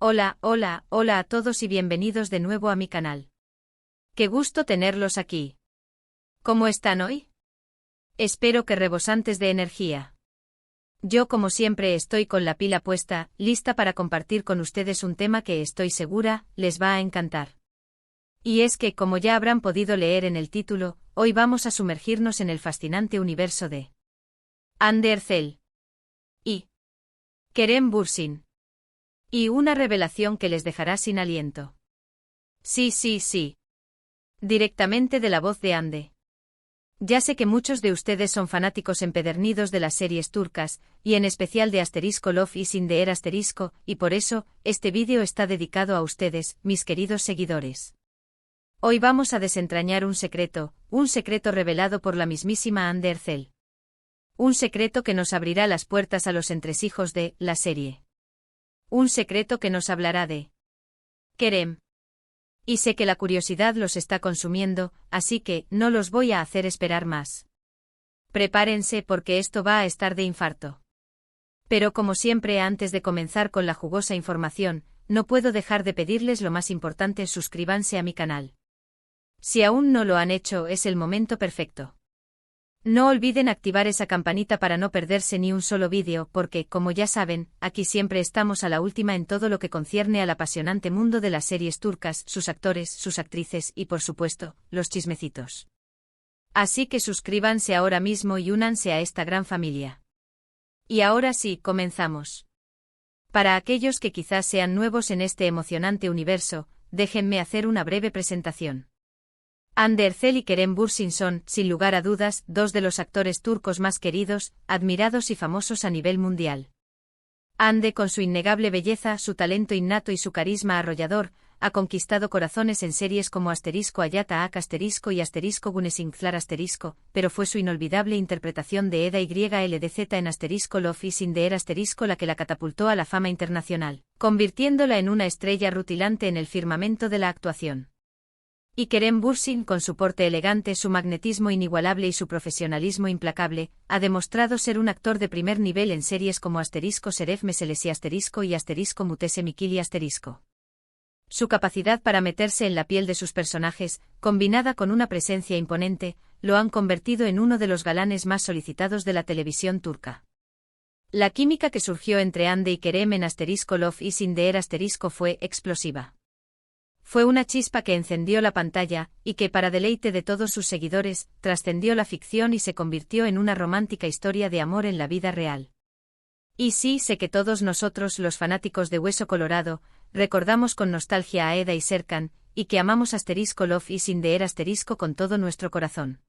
Hola, hola, hola a todos y bienvenidos de nuevo a mi canal. Qué gusto tenerlos aquí. ¿Cómo están hoy? Espero que rebosantes de energía. Yo como siempre estoy con la pila puesta, lista para compartir con ustedes un tema que estoy segura, les va a encantar. Y es que, como ya habrán podido leer en el título, hoy vamos a sumergirnos en el fascinante universo de Anne Ercel y Kerem Bürsin. Y una revelación que les dejará sin aliento. Sí. Directamente de la voz de Hande. Ya sé que muchos de ustedes son fanáticos empedernidos de las series turcas, y en especial de Asterisco Love is in the Air Asterisco, y por eso, este vídeo está dedicado a ustedes, mis queridos seguidores. Hoy vamos a desentrañar un secreto revelado por la mismísima Hande Ercel. Un secreto que nos abrirá las puertas a los entresijos de la serie. Un secreto que nos hablará de Kerem. Y sé que la curiosidad los está consumiendo, así que no los voy a hacer esperar más. Prepárense porque esto va a estar de infarto. Pero como siempre, antes de comenzar con la jugosa información, no puedo dejar de pedirles lo más importante: suscríbanse a mi canal. Si aún no lo han hecho, es el momento perfecto. No olviden activar esa campanita para no perderse ni un solo vídeo porque, como ya saben, aquí siempre estamos a la última en todo lo que concierne al apasionante mundo de las series turcas, sus actores, sus actrices y, por supuesto, los chismecitos. Así que suscríbanse ahora mismo y únanse a esta gran familia. Y ahora sí, comenzamos. Para aquellos que quizás sean nuevos en este emocionante universo, déjenme hacer una breve presentación. Hande Ercel y Kerem Bürsin son, sin lugar a dudas, dos de los actores turcos más queridos, admirados y famosos a nivel mundial. Hande, con su innegable belleza, su talento innato y su carisma arrollador, ha conquistado corazones en series como Asterisco Hayata Ak Asterisco y Asterisco Güneşinkler Asterisco, pero fue su inolvidable interpretación de Eda YLDZ en Asterisco Love is in the Air Asterisco la que la catapultó a la fama internacional, convirtiéndola en una estrella rutilante en el firmamento de la actuación. Y Kerem Bürsin, con su porte elegante, su magnetismo inigualable y su profesionalismo implacable, ha demostrado ser un actor de primer nivel en series como Asterisco Şeref Meselesi Asterisco y Asterisco Mutesi Mikili Asterisco. Su capacidad para meterse en la piel de sus personajes, combinada con una presencia imponente, lo han convertido en uno de los galanes más solicitados de la televisión turca. La química que surgió entre Hande y Kerem en Asterisco Love is in the Air Asterisco fue explosiva. Fue una chispa que encendió la pantalla, y que, para deleite de todos sus seguidores, trascendió la ficción y se convirtió en una romántica historia de amor en la vida real. Y sí, sé que todos nosotros, los fanáticos de Hueso Colorado, recordamos con nostalgia a Eda y Serkan, y que amamos Asterisco Love is in the Air Asterisco con todo nuestro corazón.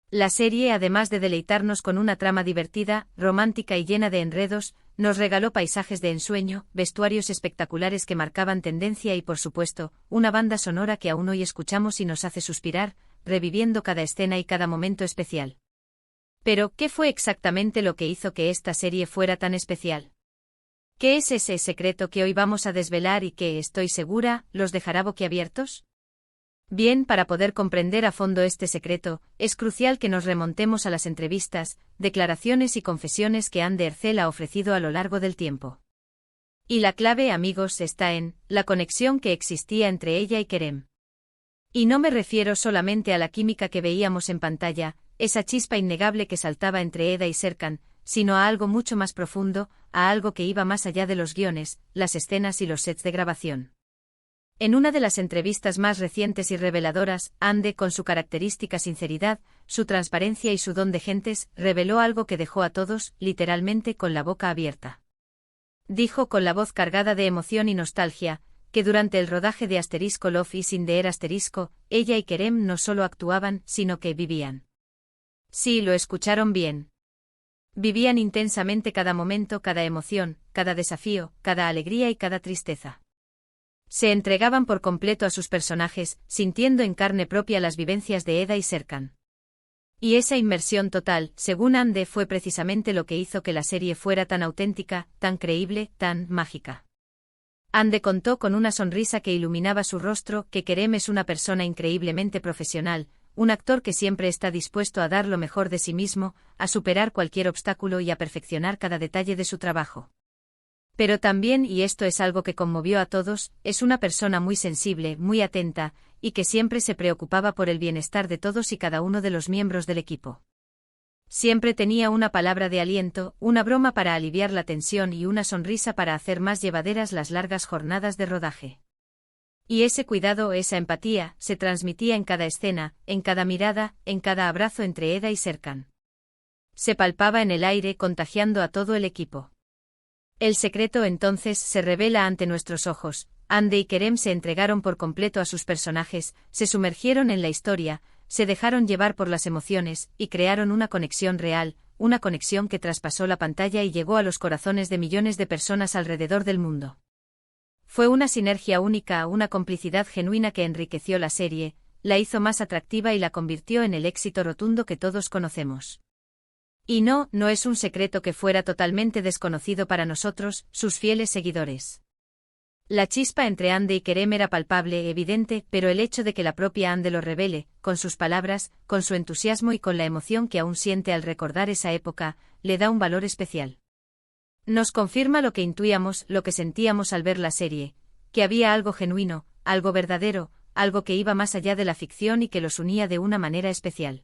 La serie, además de deleitarnos con una trama divertida, romántica y llena de enredos, nos regaló paisajes de ensueño, vestuarios espectaculares que marcaban tendencia y, por supuesto, una banda sonora que aún hoy escuchamos y nos hace suspirar, reviviendo cada escena y cada momento especial. Pero, ¿qué fue exactamente lo que hizo que esta serie fuera tan especial? ¿Qué es ese secreto que hoy vamos a desvelar y que, estoy segura, los dejará boquiabiertos? Bien, para poder comprender a fondo este secreto, es crucial que nos remontemos a las entrevistas, declaraciones y confesiones que Hande Ercel ha ofrecido a lo largo del tiempo. Y la clave, amigos, está en la conexión que existía entre ella y Kerem. Y no me refiero solamente a la química que veíamos en pantalla, esa chispa innegable que saltaba entre Eda y Serkan, sino a algo mucho más profundo, a algo que iba más allá de los guiones, las escenas y los sets de grabación. En una de las entrevistas más recientes y reveladoras, Hande, con su característica sinceridad, su transparencia y su don de gentes, reveló algo que dejó a todos, literalmente, con la boca abierta. Dijo con la voz cargada de emoción y nostalgia, que durante el rodaje de Asterisco Love is in the Air Asterisco, ella y Kerem no solo actuaban, sino que vivían. Sí, lo escucharon bien. Vivían intensamente cada momento, cada emoción, cada desafío, cada alegría y cada tristeza. Se entregaban por completo a sus personajes, sintiendo en carne propia las vivencias de Eda y Serkan. Y esa inmersión total, según Hande, fue precisamente lo que hizo que la serie fuera tan auténtica, tan creíble, tan mágica. Hande contó con una sonrisa que iluminaba su rostro que Kerem es una persona increíblemente profesional, un actor que siempre está dispuesto a dar lo mejor de sí mismo, a superar cualquier obstáculo y a perfeccionar cada detalle de su trabajo. Pero también, y esto es algo que conmovió a todos, es una persona muy sensible, muy atenta, y que siempre se preocupaba por el bienestar de todos y cada uno de los miembros del equipo. Siempre tenía una palabra de aliento, una broma para aliviar la tensión y una sonrisa para hacer más llevaderas las largas jornadas de rodaje. Y ese cuidado, esa empatía, se transmitía en cada escena, en cada mirada, en cada abrazo entre Eda y Serkan. Se palpaba en el aire, contagiando a todo el equipo. El secreto entonces se revela ante nuestros ojos. Hande y Kerem se entregaron por completo a sus personajes, se sumergieron en la historia, se dejaron llevar por las emociones, y crearon una conexión real, una conexión que traspasó la pantalla y llegó a los corazones de millones de personas alrededor del mundo. Fue una sinergia única, una complicidad genuina que enriqueció la serie, la hizo más atractiva y la convirtió en el éxito rotundo que todos conocemos. Y no es un secreto que fuera totalmente desconocido para nosotros, sus fieles seguidores. La chispa entre Hande y Kerem era palpable, evidente, pero el hecho de que la propia Hande lo revele, con sus palabras, con su entusiasmo y con la emoción que aún siente al recordar esa época, le da un valor especial. Nos confirma lo que intuíamos, lo que sentíamos al ver la serie, que había algo genuino, algo verdadero, algo que iba más allá de la ficción y que los unía de una manera especial.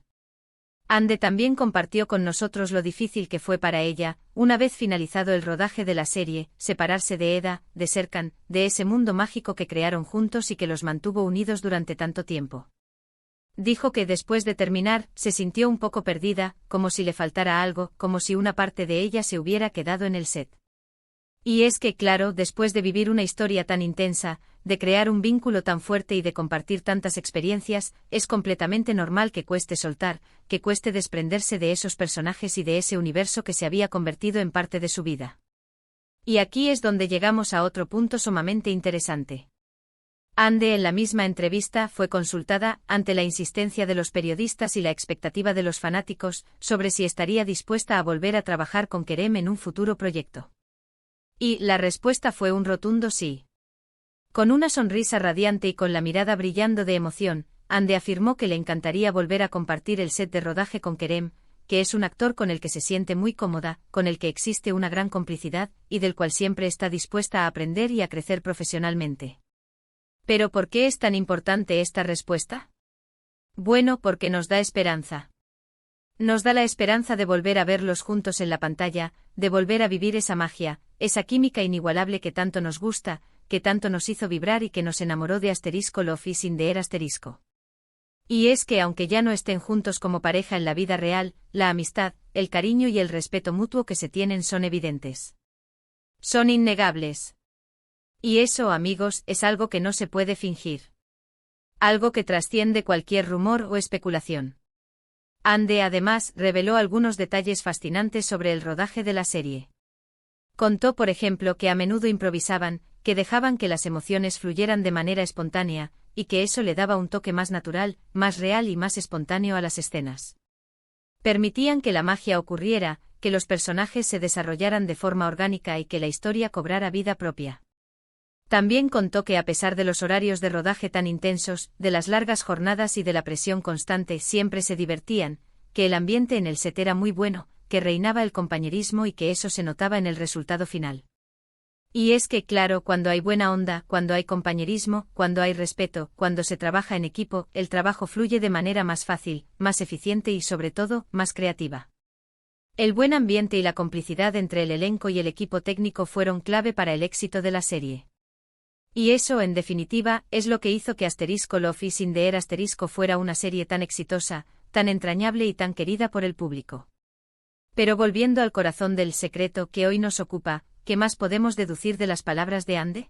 Hande también compartió con nosotros lo difícil que fue para ella, una vez finalizado el rodaje de la serie, separarse de Eda, de Serkan, de ese mundo mágico que crearon juntos y que los mantuvo unidos durante tanto tiempo. Dijo que después de terminar, se sintió un poco perdida, como si le faltara algo, como si una parte de ella se hubiera quedado en el set. Y es que, claro, después de vivir una historia tan intensa, de crear un vínculo tan fuerte y de compartir tantas experiencias, es completamente normal que cueste soltar, que cueste desprenderse de esos personajes y de ese universo que se había convertido en parte de su vida. Y aquí es donde llegamos a otro punto sumamente interesante. Hande en la misma entrevista fue consultada, ante la insistencia de los periodistas y la expectativa de los fanáticos, sobre si estaría dispuesta a volver a trabajar con Kerem en un futuro proyecto. Y la respuesta fue un rotundo sí. Con una sonrisa radiante y con la mirada brillando de emoción, Hande afirmó que le encantaría volver a compartir el set de rodaje con Kerem, que es un actor con el que se siente muy cómoda, con el que existe una gran complicidad, y del cual siempre está dispuesta a aprender y a crecer profesionalmente. ¿Pero por qué es tan importante esta respuesta? Bueno, porque nos da esperanza. Nos da la esperanza de volver a verlos juntos en la pantalla, de volver a vivir esa magia, esa química inigualable que tanto nos gusta, que tanto nos hizo vibrar y que nos enamoró de Love is in the Air *. Y es que aunque ya no estén juntos como pareja en la vida real, la amistad, el cariño y el respeto mutuo que se tienen son evidentes. Son innegables. Y eso, amigos, es algo que no se puede fingir. Algo que trasciende cualquier rumor o especulación. Hande además reveló algunos detalles fascinantes sobre el rodaje de la serie. Contó, por ejemplo, que a menudo improvisaban, que dejaban que las emociones fluyeran de manera espontánea, y que eso le daba un toque más natural, más real y más espontáneo a las escenas. Permitían que la magia ocurriera, que los personajes se desarrollaran de forma orgánica y que la historia cobrara vida propia. También contó que a pesar de los horarios de rodaje tan intensos, de las largas jornadas y de la presión constante, siempre se divertían, que el ambiente en el set era muy bueno, que reinaba el compañerismo y que eso se notaba en el resultado final. Y es que, claro, cuando hay buena onda, cuando hay compañerismo, cuando hay respeto, cuando se trabaja en equipo, el trabajo fluye de manera más fácil, más eficiente y sobre todo, más creativa. El buen ambiente y la complicidad entre el elenco y el equipo técnico fueron clave para el éxito de la serie. Y eso, en definitiva, es lo que hizo que Love is in the Air fuera una serie tan exitosa, tan entrañable y tan querida por el público. Pero volviendo al corazón del secreto que hoy nos ocupa, ¿qué más podemos deducir de las palabras de Hande?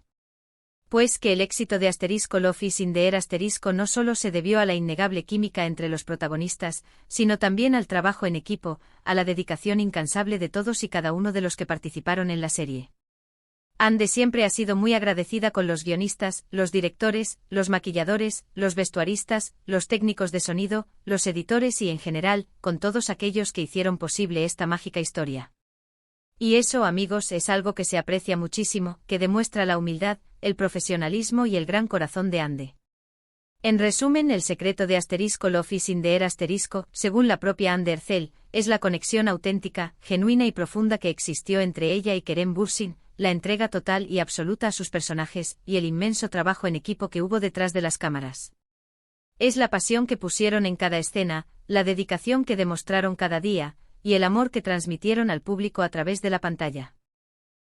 Pues que el éxito de Love is in the Air no solo se debió a la innegable química entre los protagonistas, sino también al trabajo en equipo, a la dedicación incansable de todos y cada uno de los que participaron en la serie. Hande siempre ha sido muy agradecida con los guionistas, los directores, los maquilladores, los vestuaristas, los técnicos de sonido, los editores y en general, con todos aquellos que hicieron posible esta mágica historia. Y eso, amigos, es algo que se aprecia muchísimo, que demuestra la humildad, el profesionalismo y el gran corazón de Hande. En resumen, el secreto de Love is in the Air según la propia Hande Erçel, es la conexión auténtica, genuina y profunda que existió entre ella y Kerem Bürsin, la entrega total y absoluta a sus personajes, y el inmenso trabajo en equipo que hubo detrás de las cámaras. Es la pasión que pusieron en cada escena, la dedicación que demostraron cada día, y el amor que transmitieron al público a través de la pantalla.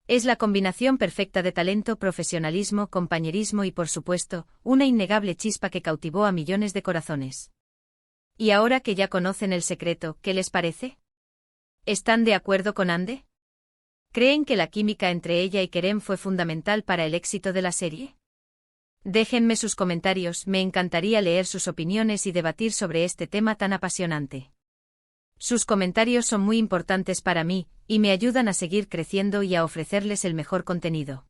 Es la combinación perfecta de talento, profesionalismo, compañerismo y, por supuesto, una innegable chispa que cautivó a millones de corazones. Y ahora que ya conocen el secreto, ¿qué les parece? ¿Están de acuerdo con Ande? ¿Creen que la química entre ella y Kerem fue fundamental para el éxito de la serie? Déjenme sus comentarios, me encantaría leer sus opiniones y debatir sobre este tema tan apasionante. Sus comentarios son muy importantes para mí, y me ayudan a seguir creciendo y a ofrecerles el mejor contenido.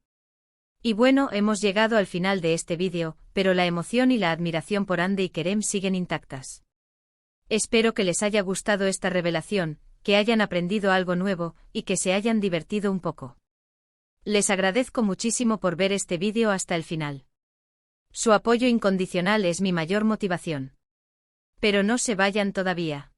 Y bueno, hemos llegado al final de este vídeo, pero la emoción y la admiración por Ande y Kerem siguen intactas. Espero que les haya gustado esta revelación, que hayan aprendido algo nuevo, y que se hayan divertido un poco. Les agradezco muchísimo por ver este vídeo hasta el final. Su apoyo incondicional es mi mayor motivación. Pero no se vayan todavía.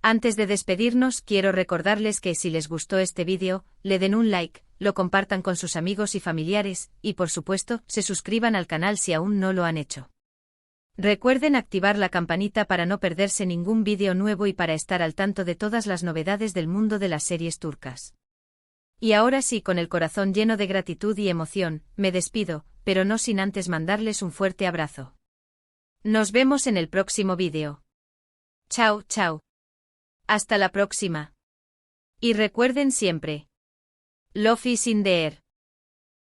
Antes de despedirnos, quiero recordarles que si les gustó este vídeo, le den un like, lo compartan con sus amigos y familiares, y por supuesto, se suscriban al canal si aún no lo han hecho. Recuerden activar la campanita para no perderse ningún vídeo nuevo y para estar al tanto de todas las novedades del mundo de las series turcas. Y ahora sí, con el corazón lleno de gratitud y emoción, me despido, pero no sin antes mandarles un fuerte abrazo. Nos vemos en el próximo vídeo. Chao, chao. Hasta la próxima. Y recuerden siempre. Love is in the air.